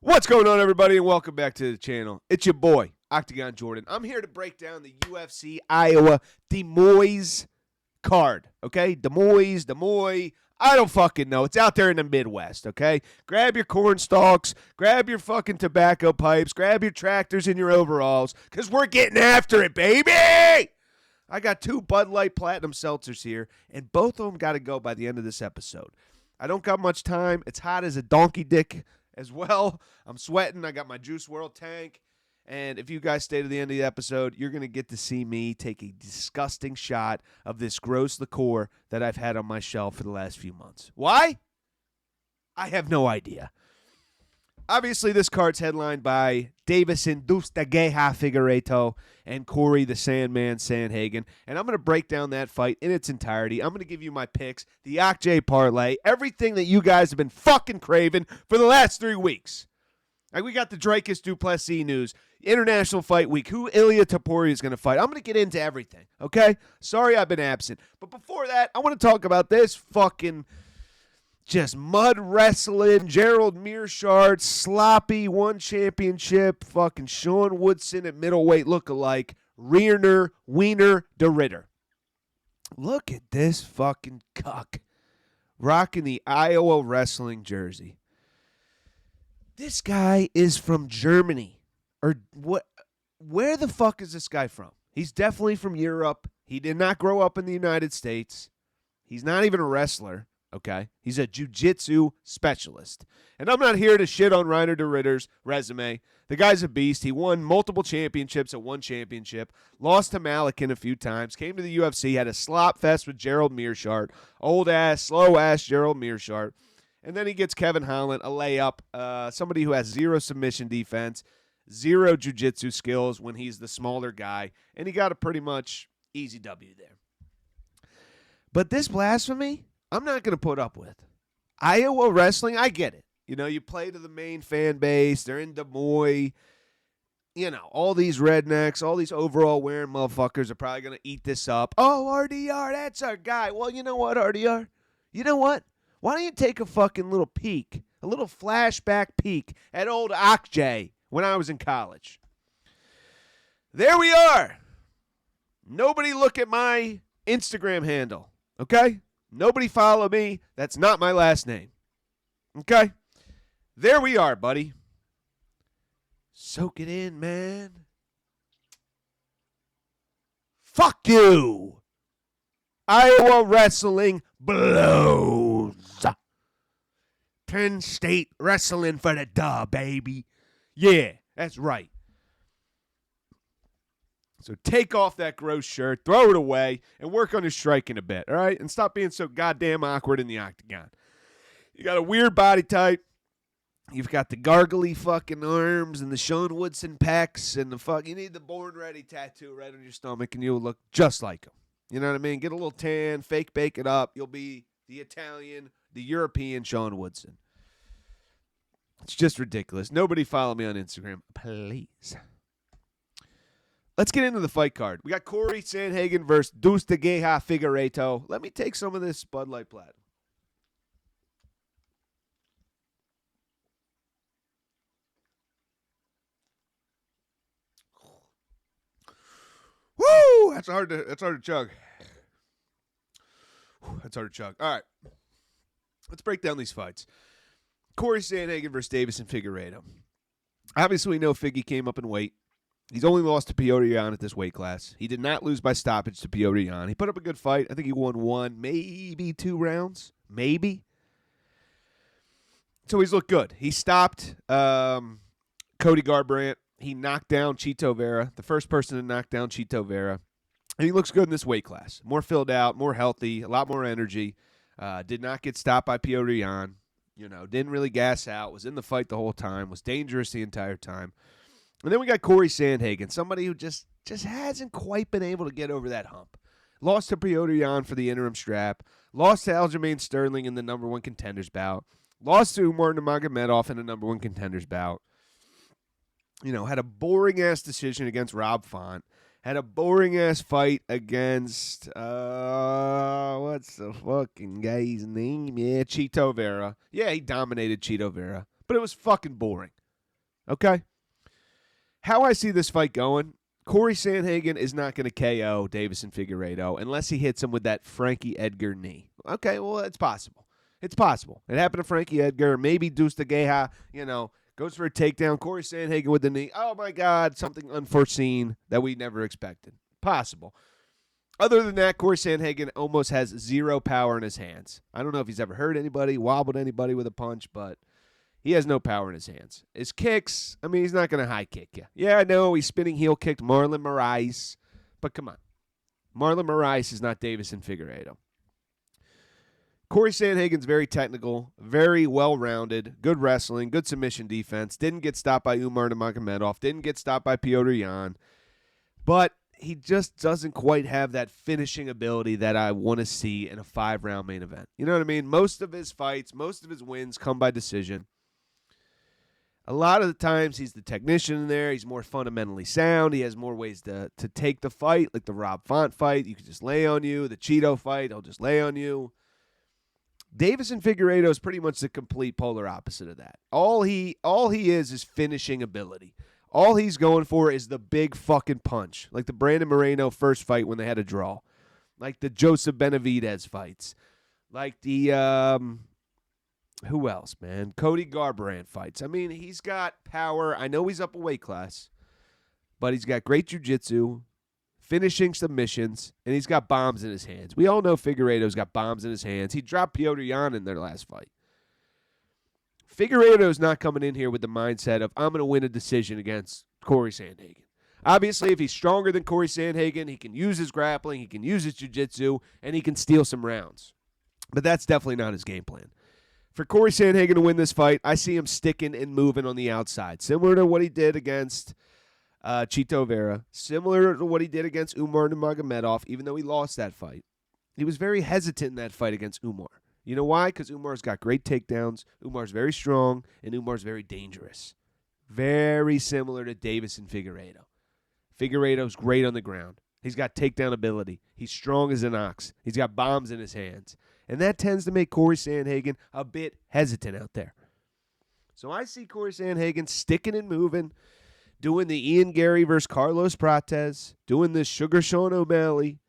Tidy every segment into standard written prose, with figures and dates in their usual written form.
What's going on, everybody, and welcome back to the channel. It's your boy, Oct Jordan. I'm here to break down the UFC Iowa Des Moines card, okay? Des Moines, I don't fucking know. It's out there in the Midwest, okay? Grab your corn stalks, grab your fucking tobacco pipes, grab your tractors and your overalls, because we're getting after it, baby! I got 2 Bud Light Platinum Seltzers here, and both of them got to go by the end of this episode. I don't got much time. It's hot as a donkey dick as well. I'm sweating. I got my Juice World tank. And if you guys stay to the end of the episode, you're going to get to see me take a disgusting shot of this gross liqueur that I've had on my shelf for the last few months. Why? I have no idea. Obviously, this card's headlined by Davison Dustageha Figueiredo and Corey the Sandman Sandhagen. And I'm going to break down that fight in its entirety. I'm going to give you my picks, the Oct J parlay, everything that you guys have been fucking craving for the last 3 weeks. Like, we got the Dracus Duplessis news, International Fight Week, who Ilia Topuria is going to fight. I'm going to get into everything, okay? Sorry I've been absent. But before that, I want to talk about this fucking just mud wrestling, Gerald Mearshart, sloppy, one championship, fucking Sean Woodson at middleweight lookalike, Reiner De Ridder. Look at this fucking cuck rocking the Iowa wrestling jersey. This guy is from Germany. Or what? Where the fuck is this guy from? He's definitely from Europe. He did not grow up in the United States. He's not even a wrestler. Okay, he's a jiu-jitsu specialist. And I'm not here to shit on Reiner De Ridder's resume. The guy's a beast. He won multiple championships at one championship, lost to Malakin a few times, came to the UFC, had a slop fest with Gerald Mearshart, old-ass, slow-ass Gerald Mearshart. And then he gets Kevin Holland, a layup, somebody who has zero submission defense, zero jiu-jitsu skills when he's the smaller guy, and he got a pretty much easy W there. But this blasphemy, I'm not going to put up with. Iowa wrestling, I get it. You know, you play to the main fan base. They're in Des Moines. You know, all these rednecks, all these overall wearing motherfuckers are probably going to eat this up. Oh, RDR, that's our guy. Well, you know what, RDR? You know what? Why don't you take a fucking little peek, a little flashback peek at old Oct J when I was in college? There we are. Nobody look at my Instagram handle, okay? Nobody follow me. That's not my last name. Okay? There we are, buddy. Soak it in, man. Fuck you. Iowa wrestling blows. Penn State wrestling for the dub, baby. Yeah, that's right. So take off that gross shirt, throw it away, and work on your striking a bit, all right? And stop being so goddamn awkward in the octagon. You got a weird body type. You've got the gargly fucking arms and the Sean Woodson pecs and the fuck. You need the Born Ready tattoo right on your stomach, and you'll look just like him. You know what I mean? Get a little tan, fake bake it up. You'll be the Italian, the European Sean Woodson. It's just ridiculous. Nobody follow me on Instagram, please. Let's get into the fight card. We got Corey Sandhagen versus Dustageha Figueiredo. Let me take some of this Bud Light Platinum. Woo! That's hard to chug. That's hard to chug. All right. Let's break down these fights. Corey Sandhagen versus Davison Figueiredo. Obviously, we know Figgy came up in weight. He's only lost to Piotr Jan at this weight class. He did not lose by stoppage to Piotr Jan. He put up a good fight. I think he won 1, maybe 2 rounds. Maybe. So he's looked good. He stopped Cody Garbrandt. He knocked down Chito Vera, the first person to knock down Chito Vera. And he looks good in this weight class. More filled out, more healthy, a lot more energy. Did not get stopped by Piotr Jan. You know, didn't really gas out. Was in the fight the whole time. Was dangerous the entire time. And then we got Corey Sandhagen, somebody who just hasn't quite been able to get over that hump. Lost to Piotr Jan for the interim strap. Lost to Aljamain Sterling in the number 1 contenders bout. Lost to Umar Nurmagomedov in the number 1 contenders bout. You know, had a boring-ass decision against Rob Font. Had a boring-ass fight against, what's the fucking guy's name? Yeah, Chito Vera. Yeah, he dominated Chito Vera. But it was fucking boring. Okay? How I see this fight going, Corey Sandhagen is not going to KO Davison Figueiredo unless he hits him with that Frankie Edgar knee. Okay, well, it's possible. It's possible. It happened to Frankie Edgar. Maybe Deuce de Geha, goes for a takedown. Corey Sandhagen with the knee. Oh, my God, something unforeseen that we never expected. Possible. Other than that, Corey Sandhagen almost has zero power in his hands. I don't know if he's ever hurt anybody, wobbled anybody with a punch, but he has no power in his hands. His kicks, he's not going to high kick you. Yeah, I know he spinning heel kicked Marlon Moraes, but come on. Marlon Moraes is not Davison Figueiredo. Corey Sandhagen's very technical, very well-rounded, good wrestling, good submission defense, didn't get stopped by Umar Nurmagomedov, didn't get stopped by Petr Yan, but he just doesn't quite have that finishing ability that I want to see in a 5-round main event. You know what I mean? Most of his fights, most of his wins come by decision. A lot of the times he's the technician in there. He's more fundamentally sound. He has more ways to take the fight, like the Rob Font fight. You can just lay on you. The Cheeto fight, he'll just lay on you. Davison Figueiredo is pretty much the complete polar opposite of that. All he is finishing ability. All he's going for is the big fucking punch, like the Brandon Moreno first fight when they had a draw, like the Joseph Benavidez fights, like the who else, man? Cody Garbrandt fights. He's got power. I know he's up a weight class, but he's got great jiu-jitsu, finishing submissions, and he's got bombs in his hands. We all know Figueiredo's got bombs in his hands. He dropped Petr Yan in their last fight. Figueiredo's not coming in here with the mindset of, I'm going to win a decision against Corey Sandhagen. Obviously, if he's stronger than Corey Sandhagen, he can use his grappling, he can use his jiu-jitsu, and he can steal some rounds. But that's definitely not his game plan. For Corey Sandhagen to win this fight, I see him sticking and moving on the outside, similar to what he did against Chito Vera, similar to what he did against Umar Nurmagomedov, even though he lost that fight. He was very hesitant in that fight against Umar. You know why? Because Umar's got great takedowns, Umar's very strong, and Umar's very dangerous. Very similar to Davison Figueiredo. Figueiredo's great on the ground. He's got takedown ability. He's strong as an ox. He's got bombs in his hands. And that tends to make Corey Sandhagen a bit hesitant out there. So I see Corey Sandhagen sticking and moving, doing the Ian Gary versus Carlos Prates, doing this Sugar Sean O'Malley,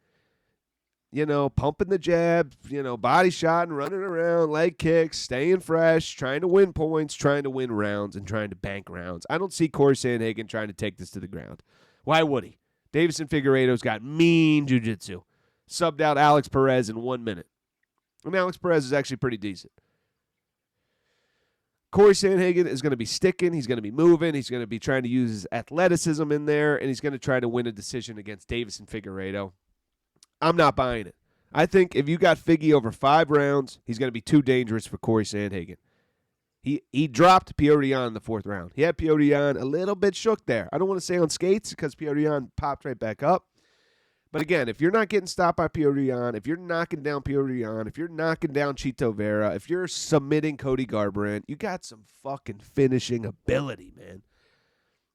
pumping the jab, body shot and running around, leg kicks, staying fresh, trying to win points, trying to win rounds, and trying to bank rounds. I don't see Corey Sandhagen trying to take this to the ground. Why would he? Davison Figueiredo's got mean jiu-jitsu. Subbed out Alex Perez in 1 minute. And Alex Perez is actually pretty decent. Corey Sandhagen is going to be sticking. He's going to be moving. He's going to be trying to use his athleticism in there, and he's going to try to win a decision against Davison Figueiredo. I'm not buying it. I think if you got Figgy over 5 rounds, he's going to be too dangerous for Corey Sandhagen. He dropped Petr Yan in the 4th round. He had Petr Yan a little bit shook there. I don't want to say on skates because Petr Yan popped right back up. But again, if you're not getting stopped by Petr Yan, if you're knocking down Petr Yan, if you're knocking down Chito Vera, if you're submitting Cody Garbrandt, you got some fucking finishing ability, man.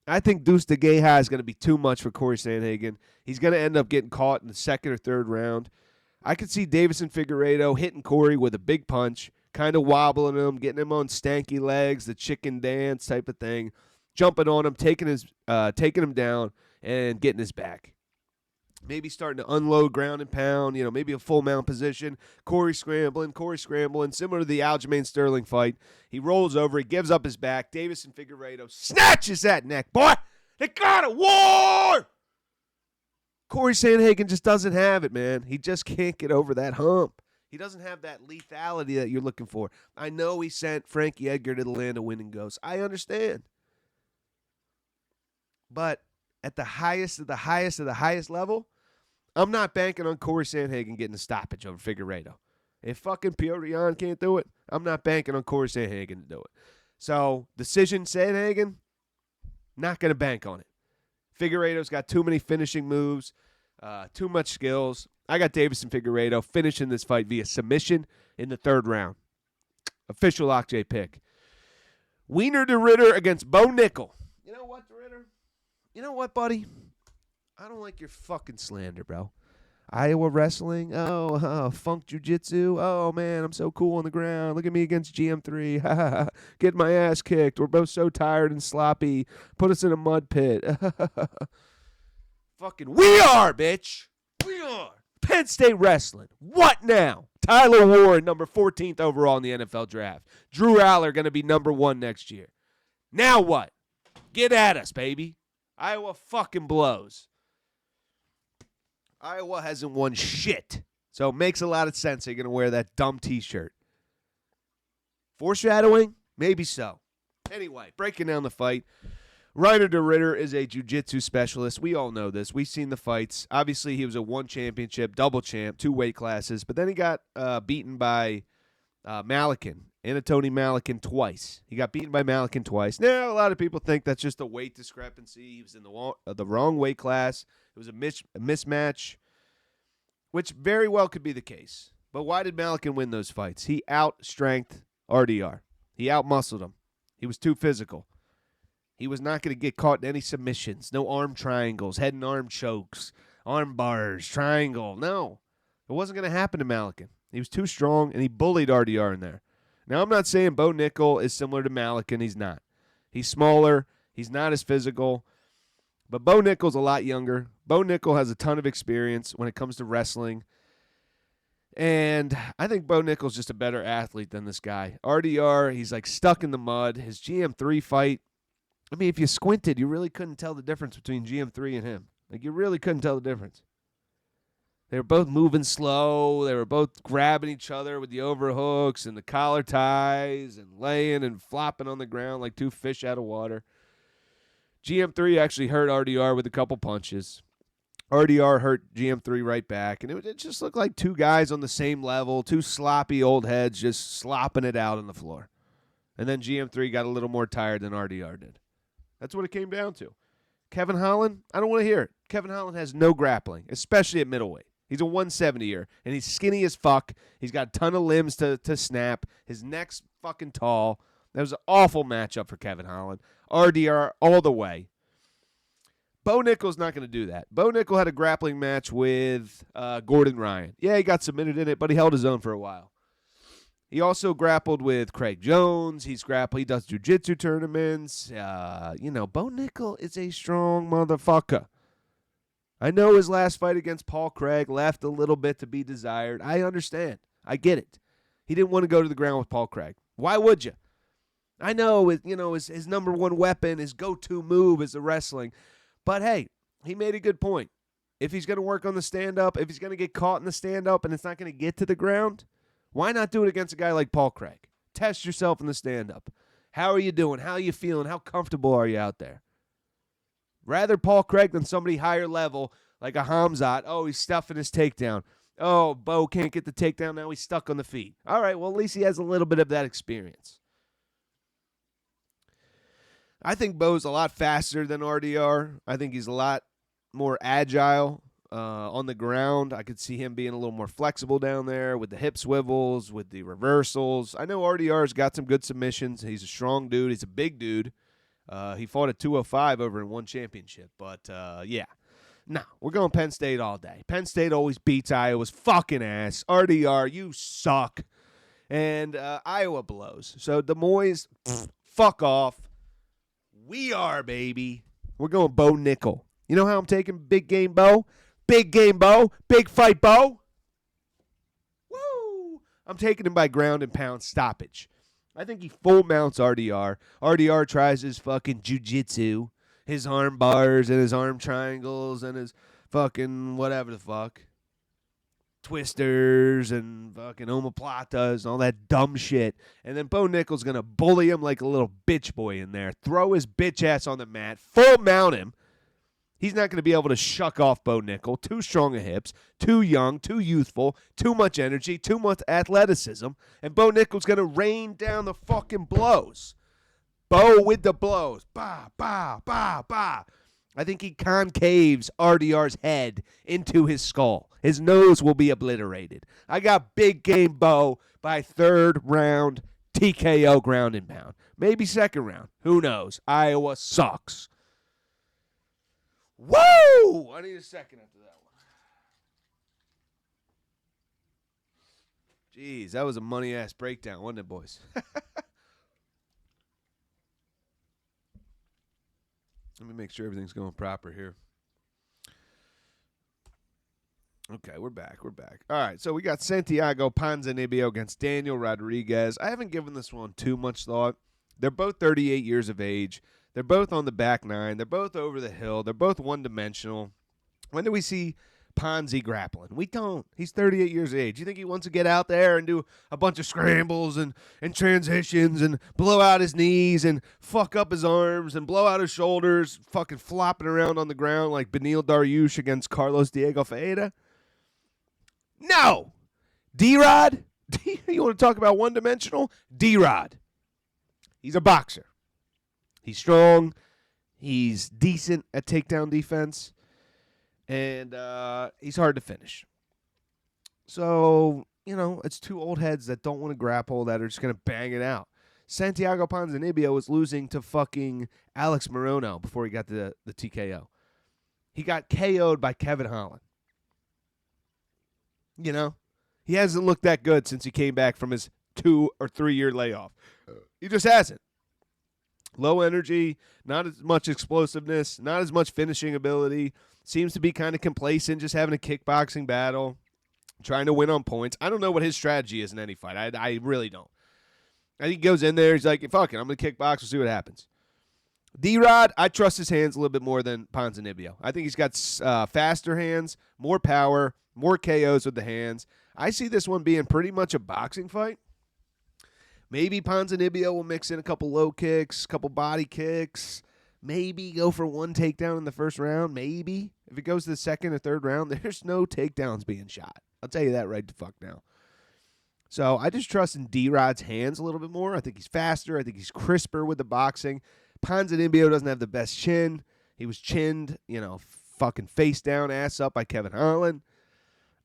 I think Deuce de Geha is going to be too much for Corey Sandhagen. He's going to end up getting caught in the 2nd or 3rd round. I could see Davison Figueiredo hitting Corey with a big punch, kind of wobbling him, getting him on stanky legs, the chicken dance type of thing, jumping on him, taking him down, and getting his back. Maybe starting to unload ground and pound, maybe a full mount position. Corey scrambling, similar to the Aljamain Sterling fight. He rolls over, he gives up his back. Davison Figueiredo snatches that neck. Boy, they got a war! Corey Sandhagen just doesn't have it, man. He just can't get over that hump. He doesn't have that lethality that you're looking for. I know he sent Frankie Edgar to the land of winning ghosts. I understand. But at the highest of the highest of the highest level, I'm not banking on Corey Sandhagen getting a stoppage over Figueiredo. If fucking Petr Yan can't do it, I'm not banking on Corey Sandhagen to do it. So, decision Sandhagen, not going to bank on it. Figueiredo's got too many finishing moves, too much skills. I got Davison Figueiredo finishing this fight via submission in the 3rd round. Official Oct J pick. Reiner De Ridder against Bo Nickal. You know what, De Ridder? You know what, buddy? I don't like your fucking slander, bro. Iowa wrestling. Oh, funk jujitsu. Oh, man, I'm so cool on the ground. Look at me against GM3. Get my ass kicked. We're both so tired and sloppy. Put us in a mud pit. Fucking we are, bitch. We are. Penn State wrestling. What now? Tyler Warren, number 14th overall in the NFL draft. Drew Aller going to be number 1 next year. Now what? Get at us, baby. Iowa fucking blows. Iowa hasn't won shit. So it makes a lot of sense they're going to wear that dumb T-shirt. Foreshadowing? Maybe so. Anyway, breaking down the fight. Reiner De Ridder is a jiu-jitsu specialist. We all know this. We've seen the fights. Obviously, he was a 1 championship, double champ, 2 weight classes. But then he got beaten by Malakin, Anatoly Malakin, twice. He got beaten by Malakin twice. Now, a lot of people think that's just a weight discrepancy. He was in the wrong weight class. It was a mismatch, which very well could be the case. But why did Malakin win those fights? He out-strengthed RDR. He out-muscled him. He was too physical. He was not going to get caught in any submissions. No arm triangles, head and arm chokes, arm bars, triangle. No. It wasn't going to happen to Malakin. He was too strong, and he bullied RDR in there. Now, I'm not saying Bo Nickal is similar to Malakin. He's not. He's smaller. He's not as physical. But Bo Nickal's a lot younger. Bo Nickal has a ton of experience when it comes to wrestling. And I think Bo Nickal's just a better athlete than this guy. RDR, he's like stuck in the mud. His GM3 fight, I mean, if you squinted, you really couldn't tell the difference between GM3 and him. Like, you really couldn't tell the difference. They were both moving slow. They were both grabbing each other with the overhooks and the collar ties and laying and flopping on the ground like 2 fish out of water. GM3 actually hurt RDR with a couple punches. RDR hurt GM3 right back. And it just looked like 2 guys on the same level, 2 sloppy old heads just slopping it out on the floor. And then GM3 got a little more tired than RDR did. That's what it came down to. Kevin Holland, I don't want to hear it. Kevin Holland has no grappling, especially at middleweight. He's a 170-er, and he's skinny as fuck. He's got a ton of limbs to snap. His neck's fucking tall. That was an awful matchup for Kevin Holland. RDR all the way. Bo Nickal's not going to do that. Bo Nickal had a grappling match with Gordon Ryan. Yeah, he got submitted in it, but he held his own for a while. He also grappled with Craig Jones. He does jiu-jitsu tournaments. Bo Nickal is a strong motherfucker. I know his last fight against Paul Craig left a little bit to be desired. I understand. I get it. He didn't want to go to the ground with Paul Craig. Why would you? I know, his number 1 weapon, his go-to move is the wrestling. But, hey, he made a good point. If he's going to work on the stand-up, if he's going to get caught in the stand-up and it's not going to get to the ground, why not do it against a guy like Paul Craig? Test yourself in the stand-up. How are you doing? How are you feeling? How comfortable are you out there? Rather Paul Craig than somebody higher level like a Hamzat. Oh, he's stuffing his takedown. Oh, Bo can't get the takedown. Now he's stuck on the feet. All right, well, at least he has a little bit of that experience. I think Bo's a lot faster than RDR. I think he's a lot more agile on the ground. I could see him being a little more flexible down there with the hip swivels, with the reversals. I know RDR's got some good submissions. He's a strong dude. He's a big dude. He fought at 205 over in 1 championship. But, yeah. No, we're going Penn State all day. Penn State always beats Iowa's fucking ass. RDR, you suck. And Iowa blows. So Des Moines, fuck off. We are, baby. We're going Bo Nickal. You know how I'm taking big game Bo? Big game Bo. Big fight Bo. Woo! I'm taking him by ground and pound stoppage. I think he full mounts RDR. RDR tries his fucking jiu-jitsu, his arm bars and his arm triangles and his fucking whatever the fuck. Twisters and fucking omoplatas and all that dumb shit. And then Bo Nickal's going to bully him like a little bitch boy in there. Throw his bitch ass on the mat. Full mount him. He's not going to be able to shuck off Bo Nickal. Too strong of hips. Too young. Too youthful. Too much energy. Too much athleticism. And Bo Nickal's going to rain down the fucking blows. Bo with the blows. Bah, bah, bah, bah. I think he concaves RDR's head into his skull. His nose will be obliterated. I got big game Bo by 3rd round TKO ground and pound. Maybe 2nd round. Who knows? Iowa sucks. Woo! I need a second after that one. Jeez, that was a money-ass breakdown, wasn't it, boys? Let me make sure everything's going proper here. Okay, we're back. All right, so we got Santiago Ponzinibbio against Daniel Rodriguez. I haven't given this one too much thought. They're both 38 years of age. They're both on the back nine. They're both over the hill. They're both one-dimensional. When do we see Ponzi grappling? We don't. He's 38 years of age. You think he wants to get out there and do a bunch of scrambles and transitions and blow out his knees and fuck up his arms and blow out his shoulders, fucking flopping around on the ground like Beneil Dariush against Carlos Diego Ferreira? No. D-Rod? You want to talk about one-dimensional? D-Rod. He's a boxer. He's strong. He's decent at takedown defense. And he's hard to finish. So, it's two old heads that don't want to grapple that are just going to bang it out. Santiago Ponzinibbio was losing to fucking Alex Morono before he got the TKO. He got KO'd by Kevin Holland. He hasn't looked that good since he came back from his 2 or 3 year layoff. He just hasn't. Low energy, not as much explosiveness, not as much finishing ability. Seems to be kind of complacent, just having a kickboxing battle, trying to win on points. I don't know what his strategy is in any fight. I really don't. I think he goes in there, he's like, fuck it, I'm going to kickbox, we'll see what happens. D-Rod, I trust his hands a little bit more than Ponzinibbio. I think he's got faster hands, more power, more KOs with the hands. I see this one being pretty much a boxing fight. Maybe Ponzinibbio will mix in a couple low kicks, a couple body kicks. Maybe go for one takedown in the first round. Maybe. If it goes to the second or third round, there's no takedowns being shot. I'll tell you that right the fuck now. So I just trust in D-Rod's hands a little bit more. I think he's faster. I think he's crisper with the boxing. Ponzinibbio doesn't have the best chin. He was chinned, fucking face down, ass up by Kevin Holland.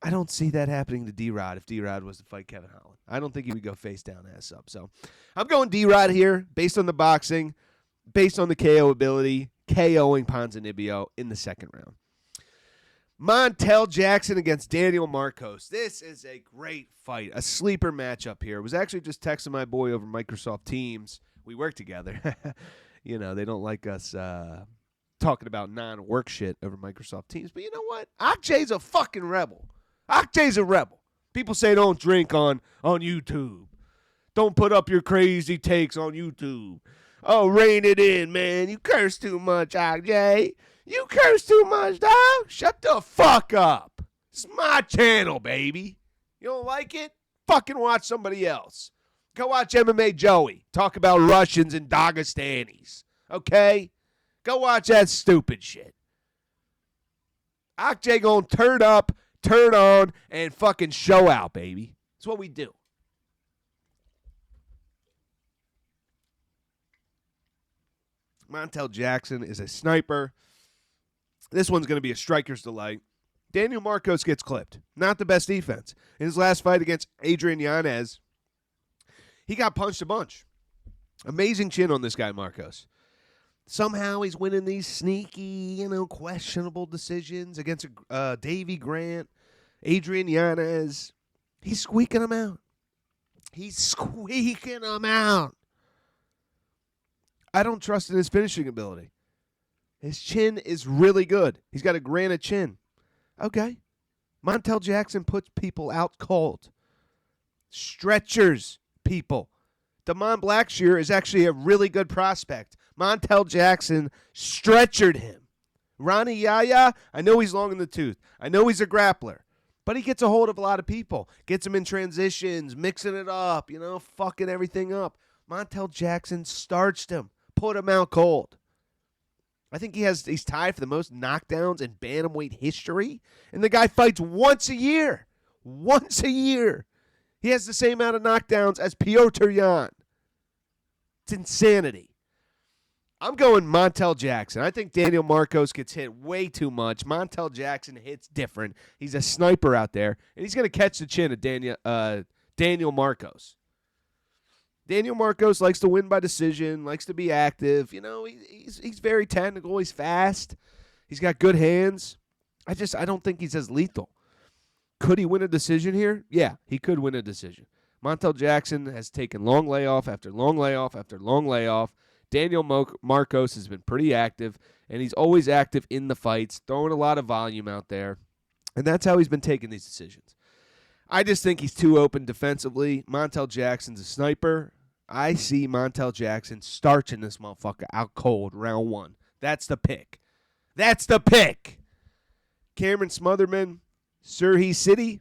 I don't see that happening to D-Rod if D-Rod was to fight Kevin Holland. I don't think he would go face down, ass up. So I'm going D-Rod here based on the boxing, based on the KO ability, KOing Ponzinibbio in the second round. Montel Jackson against Daniel Marcos. This is a great fight, a sleeper matchup here. I was actually just texting my boy over Microsoft Teams. We work together. They don't like us talking about non-work shit over Microsoft Teams. But you know what? Oct J's a fucking rebel. Oct J's a rebel. People say don't drink on YouTube. Don't put up your crazy takes on YouTube. Oh, rein it in, man. You curse too much, Oct J. You curse too much, dog. Shut the fuck up. It's my channel, baby. You don't like it? Fucking watch somebody else. Go watch MMA Joey talk about Russians and Dagestanis. Okay? Go watch that stupid shit. Oct J gonna turn up, turn on, and fucking show out, baby. That's what we do. Montel Jackson is a sniper. This one's going to be a striker's delight. Daniel Marcos gets clipped. Not the best defense. In his last fight against Adrian Yanez, he got punched a bunch. Amazing chin on this guy, Marcos. Somehow he's winning these sneaky, questionable decisions against Davy Grant, Adrian Yanez. He's squeaking them out. I don't trust in his finishing ability. His chin is really good. He's got a granite chin. Okay. Montel Jackson puts people out cold. Stretchers people. Damon Blackshear is actually a really good prospect. Montel Jackson stretchered him. Ronnie Yaya, I know he's long in the tooth. I know he's a grappler. But he gets a hold of a lot of people. Gets them in transitions, mixing it up, fucking everything up. Montel Jackson starched him. Put him out cold. I think he's tied for the most knockdowns in bantamweight history. And the guy fights once a year. Once a year. He has the same amount of knockdowns as Piotr Yan. It's insanity. I'm going Montel Jackson. I think Daniel Marcos gets hit way too much. Montel Jackson hits different. He's a sniper out there. And he's going to catch the chin of Daniel Marcos. Daniel Marcos likes to win by decision, likes to be active. He's very technical. He's fast. He's got good hands. I don't think he's as lethal. Could he win a decision here? Yeah, he could win a decision. Montel Jackson has taken long layoff after long layoff after long layoff. Daniel Marcos has been pretty active, and he's always active in the fights, throwing a lot of volume out there. And that's how he's been taking these decisions. I just think he's too open defensively. Montel Jackson's a sniper. I see Montel Jackson starching this motherfucker out cold round 1. That's the pick. That's the pick. Cameron Smotherman, Surrey City,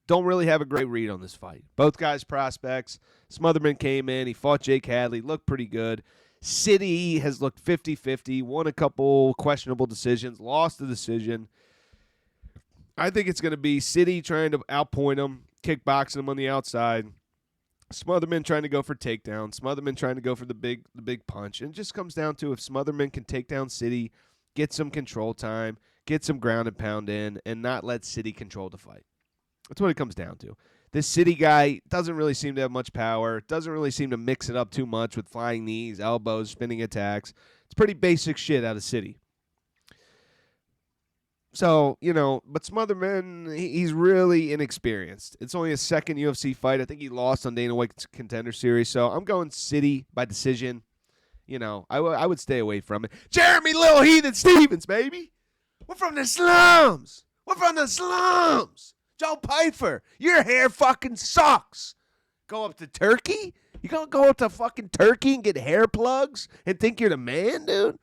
don't really have a great read on this fight. Both guys prospects. Smotherman came in. He fought Jake Hadley. Looked pretty good. City has looked 50-50. Won a couple questionable decisions. Lost the decision. I think it's going to be City trying to outpoint him, kickboxing him on the outside. Smotherman trying to go for takedown. Smotherman trying to go for the big punch. And it just comes down to if Smotherman can take down City, get some control time, get some ground and pound in, and not let City control the fight. That's what it comes down to. This City guy doesn't really seem to have much power, doesn't really seem to mix it up too much with flying knees, elbows, spinning attacks. It's pretty basic shit out of City. So, but Smotherman, he's really inexperienced. It's only his second UFC fight. I think he lost on Dana White's Contender Series. So I'm going City by decision. I would stay away from it. Jeremy Little Heathen Stevens, baby. We're from the slums. We're from the slums. Joe Pyfer, your hair fucking sucks. Go up to Turkey? You gonna go up to fucking Turkey and get hair plugs and think you're the man, dude?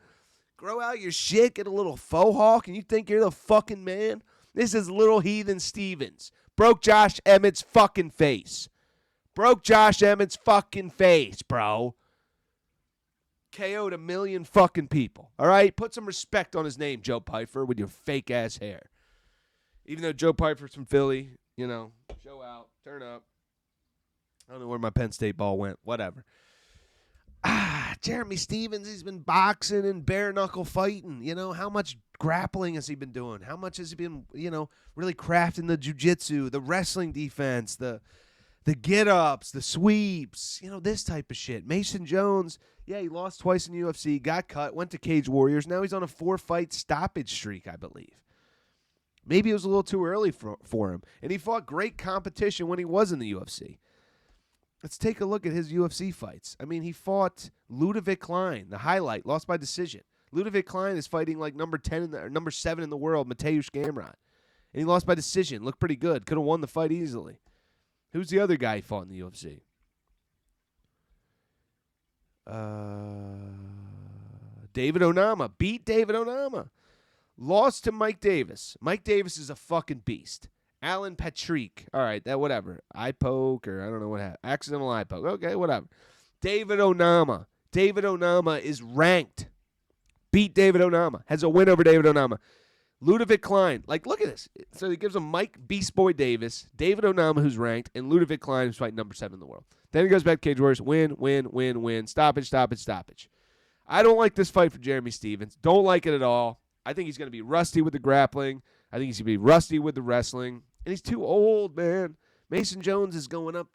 Grow out your shit, get a little faux hawk, and you think you're the fucking man? This is Little Heathen Stevens. Broke Josh Emmett's fucking face. Broke Josh Emmett's fucking face, bro. KO'd a million fucking people. All right? Put some respect on his name, Joe Pyfer, with your fake-ass hair. Even though Joe Pyfer's from Philly, show out, turn up. I don't know where my Penn State ball went. Whatever. Jeremy Stevens, he's been boxing and bare-knuckle fighting. How much grappling has he been doing? How much has he been, really crafting the jiu-jitsu, the wrestling defense, the get-ups, the sweeps, this type of shit. Mason Jones, yeah, he lost twice in UFC, got cut, went to Cage Warriors. Now he's on a 4-fight stoppage streak, I believe. Maybe it was a little too early for him. And he fought great competition when he was in the UFC. Let's take a look at his UFC fights. I mean, he fought Ludovic Klein, the highlight, lost by decision. Ludovic Klein is fighting like number 7 in the world, Mateusz Gamrot. And he lost by decision. Looked pretty good. Could have won the fight easily. Who's the other guy he fought in the UFC? David Onama. Beat David Onama. Lost to Mike Davis. Mike Davis is a fucking beast. Alan Patrick. All right, that whatever. Eye poke or I don't know what happened. Accidental eye poke. Okay, whatever. David Onama. David Onama is ranked. Beat David Onama. Has a win over David Onama. Ludovic Klein. Like, look at this. So he gives him Mike Beast Boy Davis, David Onama, who's ranked, and Ludovic Klein, who's fighting number 7 in the world. Then he goes back to Cage Warriors. Win. Stoppage. I don't like this fight for Jeremy Stevens. Don't like it at all. I think he's going to be rusty with the grappling. I think he's going to be rusty with the wrestling. And he's too old, man. Mason Jones is going up.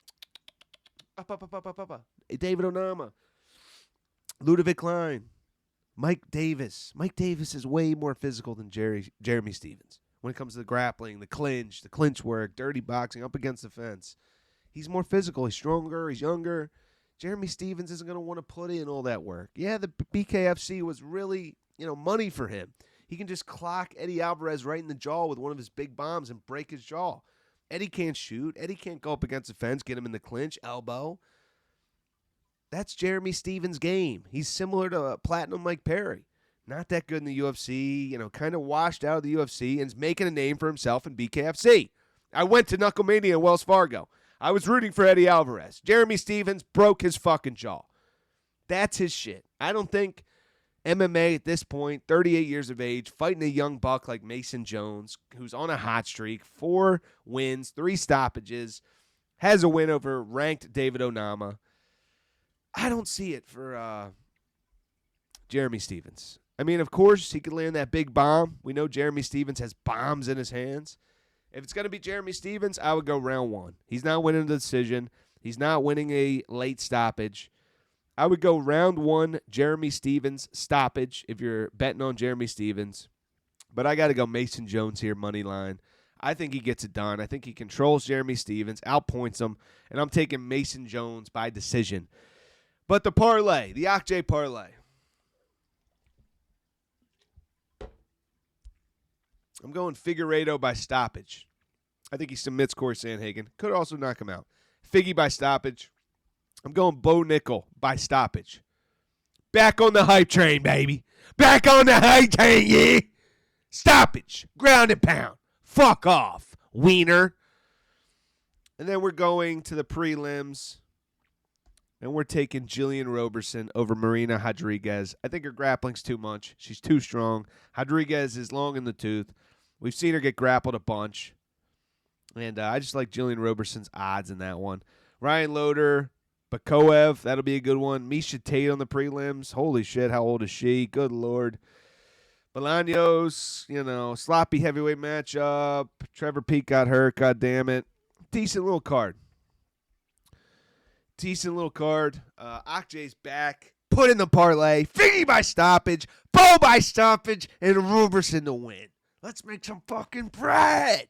David Onama. Ludovic Klein. Mike Davis. Mike Davis is way more physical than Jeremy Stevens. When it comes to the grappling, the clinch work, dirty boxing, up against the fence. He's more physical. He's stronger. He's younger. Jeremy Stevens isn't going to want to put in all that work. Yeah, the BKFC was really, money for him. He can just clock Eddie Alvarez right in the jaw with one of his big bombs and break his jaw. Eddie can't shoot. Eddie can't go up against the fence, get him in the clinch, elbow. That's Jeremy Stevens' game. He's similar to Platinum Mike Perry. Not that good in the UFC, kind of washed out of the UFC and is making a name for himself in BKFC. I went to Knucklemania in Wells Fargo. I was rooting for Eddie Alvarez. Jeremy Stevens broke his fucking jaw. That's his shit. I don't think MMA at this point, 38 years of age, fighting a young buck like Mason Jones, who's on a hot streak, 4 wins, 3 stoppages, has a win over ranked David Onama. I don't see it for Jeremy Stevens. I mean, of course, he could land that big bomb. We know Jeremy Stevens has bombs in his hands. If it's going to be Jeremy Stevens, I would go round 1. He's not winning the decision. He's not winning a late stoppage. I would go round 1, Jeremy Stevens stoppage if you're betting on Jeremy Stevens. But I got to go Mason Jones here, money line. I think he gets it done. I think he controls Jeremy Stevens, outpoints him, and I'm taking Mason Jones by decision. But the parlay, the Oct J parlay. I'm going Figueiredo by stoppage. I think he submits Corey Sandhagen. Could also knock him out. Figgy by stoppage. I'm going Bo Nickal by stoppage. Back on the hype train, baby. Back on the hype train, yeah. Stoppage. Ground and pound. Fuck off, wiener. And then we're going to the prelims. And we're taking Jillian Roberson over Marina Rodriguez. I think her grappling's too much. She's too strong. Rodriguez is long in the tooth. We've seen her get grappled a bunch. And I just like Jillian Roberson's odds in that one. Ryan Loder, Bakoev, that'll be a good one. Misha Tate on the prelims. Holy shit, how old is she? Good Lord. Bolaños, sloppy heavyweight matchup. Trevor Peake got hurt, god damn it. Decent little card. Oct J's back. Put in the parlay. Figgy by stoppage. Bo by stoppage. And Roberson to win. Let's make some fucking bread.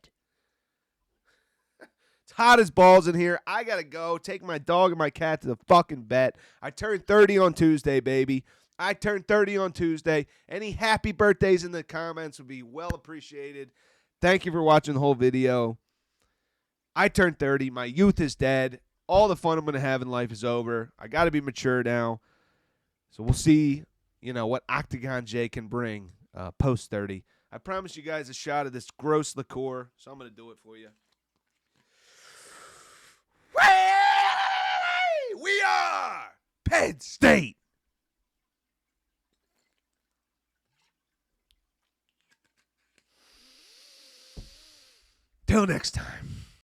It's hot as balls in here. I got to go take my dog and my cat to the fucking vet. I turned 30 on Tuesday, baby. I turned 30 on Tuesday. Any happy birthdays in the comments would be well appreciated. Thank you for watching the whole video. I turned 30. My youth is dead. All the fun I'm going to have in life is over. I got to be mature now. So we'll see, what Octagon J can bring post 30. I promised you guys a shot of this gross liqueur, so I'm going to do it for you. We are Penn State. Till next time.